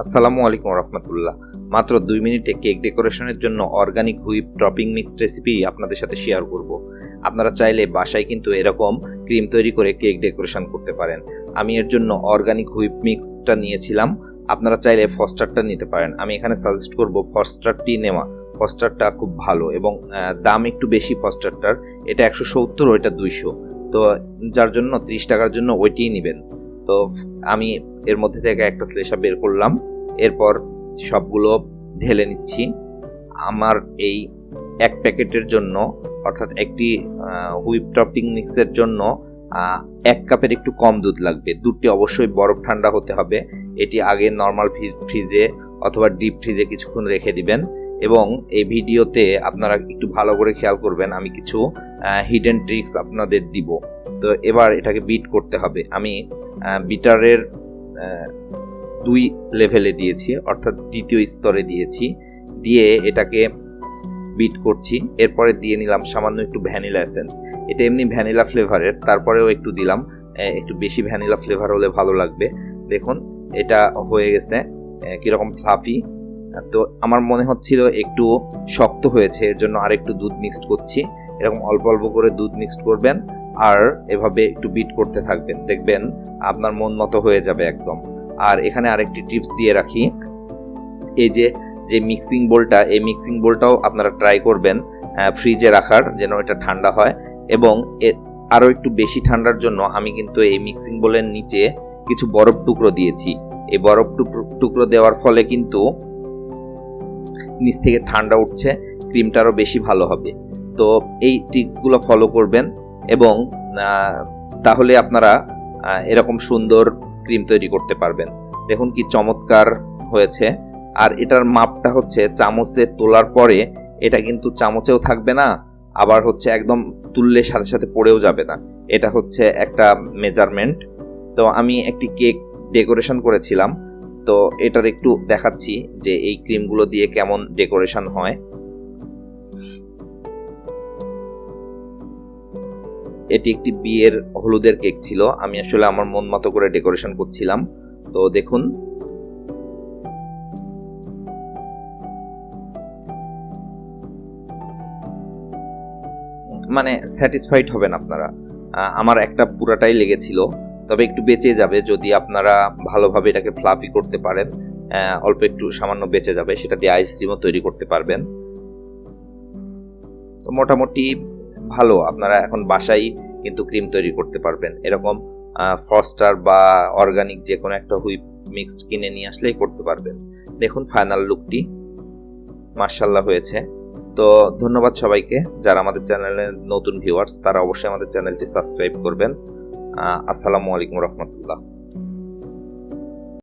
আসসালামু আলাইকুম রহমতুল্লাহ। মাত্র 2 মিনিটে কেক ডেকোরেশনের জন্য organic whip topping mix recipe আপনাদের সাথে শেয়ার করব। আপনারা চাইলে বাসায় কিন্তু এরকম ক্রিম তৈরি করে কেক ডেকোরেশন করতে পারেন। আমি এর জন্য অর্গানিক হুইপ মিক্সটা নিয়েছিলাম, আপনারা চাইলে ফস্টারটা নিতে পারেন। আমি এখানে সাজেস্ট করব ফস্টারটি নেওয়া। ফস্টারটা খুব ভালো এবং দাম একটু বেশি ফস্টারটার, এটা 170, ওইটা 200। তো যার জন্য 30 টাকার জন্য ওইটিই নেবেন। তো আমি এর মধ্যে থেকে একটা স্লেশা বের করলাম, এরপর সবগুলো ঢেলে নিচ্ছি। আমার এই এক প্যাকেটের জন্য, অর্থাৎ একটি হুইপ টপিং মিক্সের জন্য 1 কাপের একটু কম দুধ লাগবে। দুধটি অবশ্যই বরফ ঠান্ডা হতে হবে। এটি আগে নর্মাল ফ্রিজে অথবা ডিপ ফ্রিজে কিছুক্ষণ রেখে দিবেন। এবং এই ভিডিওতে আপনারা একটু ভালো করে খেয়াল করবেন, আমি কিছু হিডেন ট্রিক্স আপনাদের দিব। তো এবার এটাকে বিট করতে হবে। আমি বিটারের 2 লেভেলে দিয়েছি, অর্থাৎ দ্বিতীয় স্তরে দিয়েছি, দিয়ে এটাকে বিট করছি। এরপরে দিয়ে নিলাম সামান্য একটু ভ্যানিলা এসেন্স। এটা এমনি ভ্যানিলা ফ্লেভারের, তারপরেও একটু দিলাম, একটু বেশি ভ্যানিলা ফ্লেভার হলে ভালো লাগবে। দেখুন এটা হয়ে গেছে কীরকম ফ্লাফি। তো আমার মনে হচ্ছিল একটু শক্ত হয়েছে, এর জন্য আর একটু দুধ মিক্সড করছি। এরকম অল্প অল্প করে দুধ মিক্সড করবেন আর এভাবে একটু বিট করতে থাকবেন, দেখবেন আপনার মন মতো হয়ে যাবে একদম। আর এখানে আরেকটি টিপস দিয়ে রাখি, এই যে মিক্সিং বোলটা, এই মিক্সিং বোলটাও আপনারা ট্রাই করবেন ফ্রিজে রাখার, যেন এটা ঠান্ডা হয়। এবং আরও একটু বেশি ঠান্ডার জন্য আমি কিন্তু এই মিক্সিং বোলের নিচে কিছু বরফ টুকরো দিয়েছি। এই বরফ টুকরো দেওয়ার ফলে কিন্তু নিচ থেকে ঠান্ডা উঠছে, ক্রিমটা আরও বেশি ভালো হবে। তো এই ট্রিক্সগুলো ফলো করবেন এবং তাহলে আপনারা এরকম সুন্দর ক্রিম তৈরি করতে পারবেন। দেখুন কি চমৎকার হয়েছে। আর এটার মাপটা হচ্ছে চামচে তোলার পরে এটা কিন্তু চামচেও থাকবে না, আবার হচ্ছে একদম তুললে সাথে সাথে পড়েও যাবে না। এটা হচ্ছে একটা মেজারমেন্ট। তো আমি একটি কেক ডেকোরেশন করেছিলাম, তো এটার একটু দেখাচ্ছি যে এই ক্রিমগুলো দিয়ে কেমন ডেকোরেশন হয়। এটি একটি বিয়ের হলুদের কেক ছিল, আমি আসলে আমার মন মতো করে ডেকোরেশন করছিলাম। তো দেখুন মানে স্যাটিসফাইড হবেন আপনারা। আমার একটা পুরাটাই লেগেছিল, তবে একটু বেঁচে যাবে যদি আপনারা ভালোভাবে এটাকে ফ্লাফি করতে পারেন। অল্প একটু সামান্য বেঁচে যাবে, সেটা দিয়ে আইসক্রিমও তৈরি করতে পারবেন। তো মোটামুটি ভালো, আপনারা এখন বাসায় কিন্তু ক্রিম তৈরি করতে পারবেন। এরকম ফস্টার বা অর্গানিক যে কোনো একটা হুইপ মিক্সড কিনে নিয়ে আসলেই করতে পারবেন। দেখুন ফাইনাল লুকটি মাশাআল্লাহ হয়েছে। তো ধন্যবাদ সবাইকে। যারা আমাদের চ্যানেলে নতুন ভিউয়ার্স, তারা অবশ্যই আমাদের চ্যানেলটি সাবস্ক্রাইব করবেন। আসসালামু আলাইকুম রহমতুল্লাহ।